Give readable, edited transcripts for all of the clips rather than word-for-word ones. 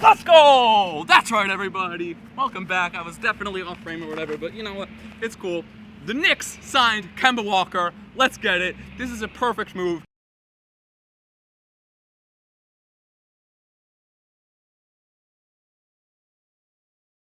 Let's go! That's right, everybody. Welcome back. I was definitely off frame or whatever, but you know what? It's cool. The Knicks signed Kemba Walker. Let's get it. This is a perfect move.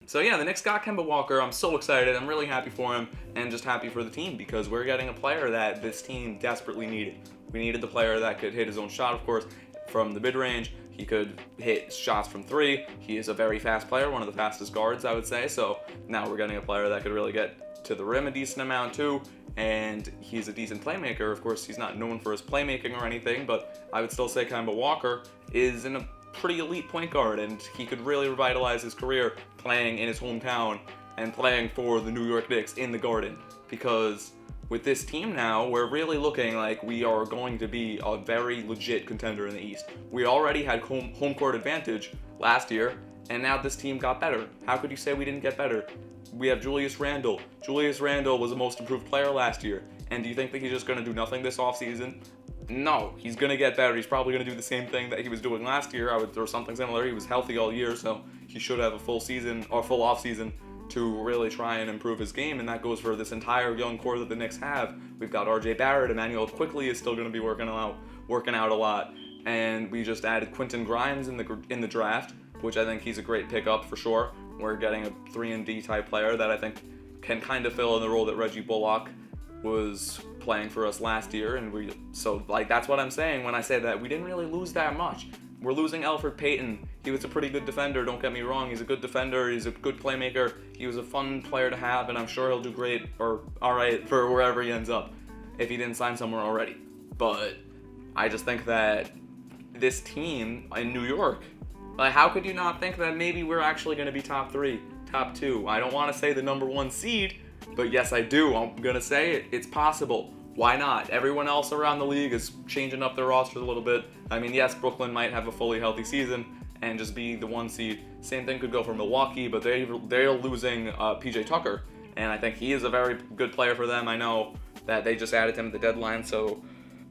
So yeah, the Knicks got Kemba Walker. I'm so excited. I'm really happy for him and just happy for the team because we're getting a player that this team desperately needed. We needed the player that could hit his own shot, of course, from the mid-range. He could hit shots from three. He is a very fast player, one of the fastest guards, I would say. So now we're getting a player that could really get to the rim a decent amount too. And he's a decent playmaker. Of course, he's not known for his playmaking or anything, but I would still say Kemba Walker is a pretty elite point guard, and he could really revitalize his career playing in his hometown and playing for the New York Knicks in the Garden. Because with this team now, we're really looking like we are going to be a very legit contender in the East. We already had home court advantage last year, and now this team got better. How could you say we didn't get better? We have Julius Randle. Julius Randle was the most improved player last year. And do you think that he's just going to do nothing this offseason? No, he's going to get better. He's probably going to do the same thing that he was doing last year, or something similar. He was healthy all year, so he should have a full season or full offseason to really try and improve his game, and that goes for this entire young core that the Knicks have. We've got RJ Barrett. Emmanuel quickly is still going to be working out a lot, and we just added Quentin Grimes in the draft, which I think he's a great pickup for sure. We're getting a 3-and-D type player that I think can kind of fill in the role that Reggie Bullock was playing for us last year, and that's what I'm saying when I say that we didn't really lose that much. We're losing Elfrid Payton. He was a pretty good defender, don't get me wrong. He's a good defender, he's a good playmaker. He was a fun player to have, and I'm sure he'll do great or alright for wherever he ends up if he didn't sign somewhere already. But I just think that this team in New York, like, how could you not think that maybe we're actually going to be top 3, top 2? I don't want to say the number 1 seed, but yes, I do. I'm going to say it. It's possible. Why not? Everyone else around the league is changing up their rosters a little bit. I mean, yes, Brooklyn might have a fully healthy season and just be the 1 seed. Same thing could go for Milwaukee, but they're losing PJ Tucker, and I think he is a very good player for them. I know that they just added him at the deadline, so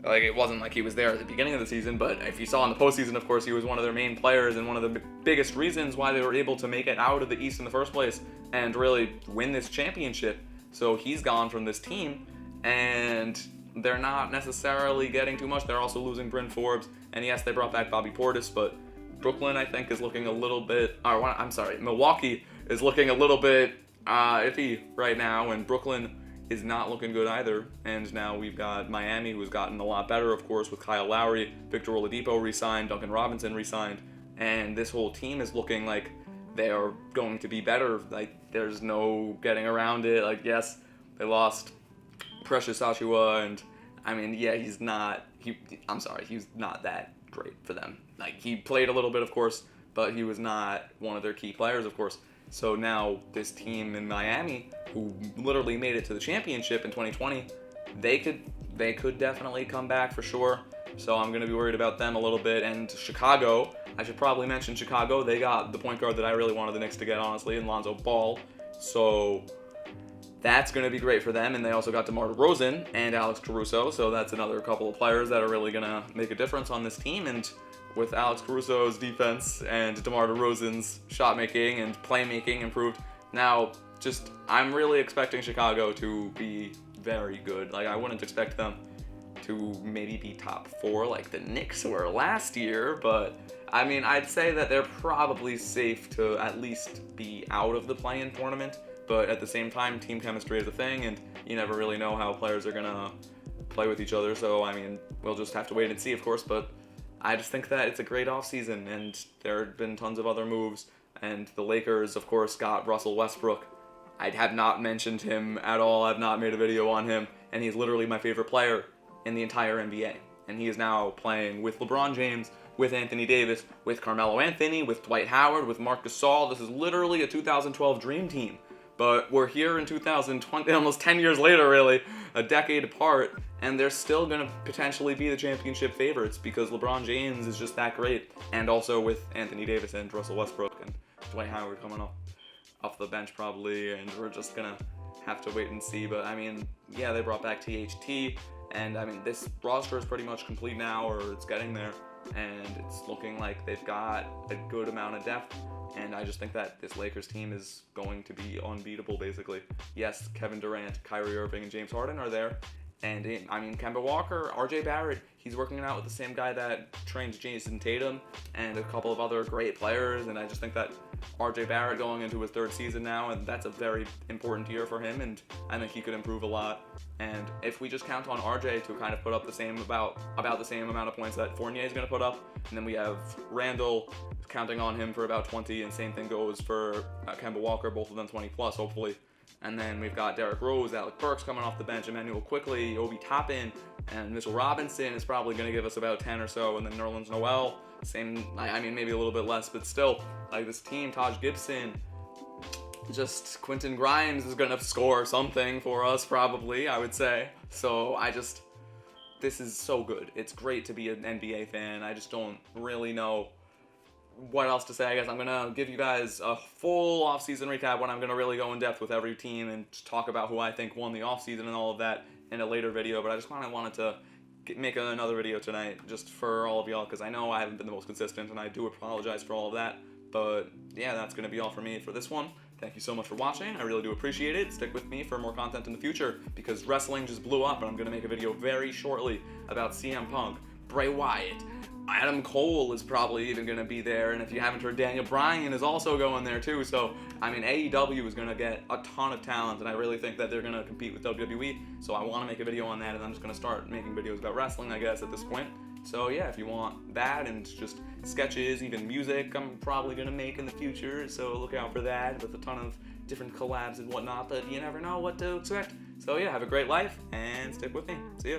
it wasn't like he was there at the beginning of the season, but if you saw in the postseason, of course, he was one of their main players and one of the biggest reasons why they were able to make it out of the East in the first place and really win this championship. So he's gone from this team, and they're not necessarily getting too much. They're also losing Bryn Forbes, and yes, they brought back Bobby Portis, but Brooklyn, I think, is looking a little bit, Milwaukee is looking a little bit iffy right now, and Brooklyn is not looking good either. And now we've got Miami, who's gotten a lot better, of course, with Kyle Lowry, Victor Oladipo re-signed, Duncan Robinson re-signed, and this whole team is looking like they are going to be better. Like, there's no getting around it. Like, yes, they lost Precious Achiuwa, and I mean, yeah, he's not that great for them. Like, he played a little bit, of course, but he was not one of their key players, of course. So now this team in Miami, who literally made it to the championship in 2020, they could definitely come back for sure. So I'm going to be worried about them a little bit. And Chicago, I should probably mention Chicago. They got the point guard that I really wanted the Knicks to get, honestly, in Lonzo Ball. So that's going to be great for them. And they also got DeMar DeRozan and Alex Caruso. So that's another couple of players that are really going to make a difference on this team. And with Alex Caruso's defense and DeMar DeRozan's shot making and playmaking improved, now I'm really expecting Chicago to be very good. Like, I wouldn't expect them to maybe be top 4 like the Knicks were last year, but I mean, I'd say that they're probably safe to at least be out of the play-in tournament. But at the same time, team chemistry is a thing, and you never really know how players are gonna play with each other. So I mean, we'll just have to wait and see, of course. But I just think that it's a great offseason, and there have been tons of other moves. And the Lakers, of course, got Russell Westbrook. I have not mentioned him at all. I've not made a video on him, and he's literally my favorite player in the entire NBA. And he is now playing with LeBron James, with Anthony Davis, with Carmelo Anthony, with Dwight Howard, with Marc Gasol. This is literally a 2012 dream team. But we're here in 2020, almost 10 years later, really, a decade apart, and they're still going to potentially be the championship favorites because LeBron James is just that great. And also with Anthony Davis and Russell Westbrook and Dwight Howard coming off the bench probably, and we're just going to have to wait and see. But I mean, yeah, they brought back THT, and I mean, this roster is pretty much complete now, or it's getting there. and it's looking like they've got a good amount of depth. And I just think that this Lakers team is going to be unbeatable, basically. Yes, Kevin Durant, Kyrie Irving, and James Harden are there. And, Kemba Walker, RJ Barrett, he's working out with the same guy that trains Jason Tatum and a couple of other great players. And I just think that RJ Barrett going into his 3rd season now, and that's a very important year for him, and I think he could improve a lot. And if we just count on RJ to kind of put up the same about the same amount of points that Fournier is going to put up, and then we have Randall counting on him for about 20, and same thing goes for Kemba Walker, both of them 20 plus, hopefully. And then we've got Derrick Rose, Alec Burks coming off the bench, Emmanuel Quickly, Obi Toppin, and Mitchell Robinson is probably going to give us about 10 or so, and then Nerlens Noel, same, maybe a little bit less, but still, like this team, Taj Gibson, just Quentin Grimes is going to score something for us, probably, I would say. So this is so good. It's great to be an NBA fan. I just don't really know what else to say. I guess I'm going to give you guys a full offseason recap when I'm going to really go in depth with every team and just talk about who I think won the offseason and all of that in a later video. But I just kind of wanted to make another video tonight just for all of y'all, because I know I haven't been the most consistent, and I do apologize for all of that. But yeah, that's going to be all for me for this one. Thank you so much for watching. I really do appreciate it. Stick with me for more content in the future, because wrestling just blew up, and I'm going to make a video very shortly about CM Punk, Bray Wyatt, Adam Cole is probably even going to be there, and if you haven't heard, Daniel Bryan is also going there too. So, AEW is going to get a ton of talent, and I really think that they're going to compete with WWE, so I want to make a video on that, and I'm just going to start making videos about wrestling, I guess, at this point. So yeah, if you want that and just sketches, even music, I'm probably going to make in the future, so look out for that with a ton of different collabs and whatnot, but you never know what to expect. So yeah, have a great life, and stick with me. See ya.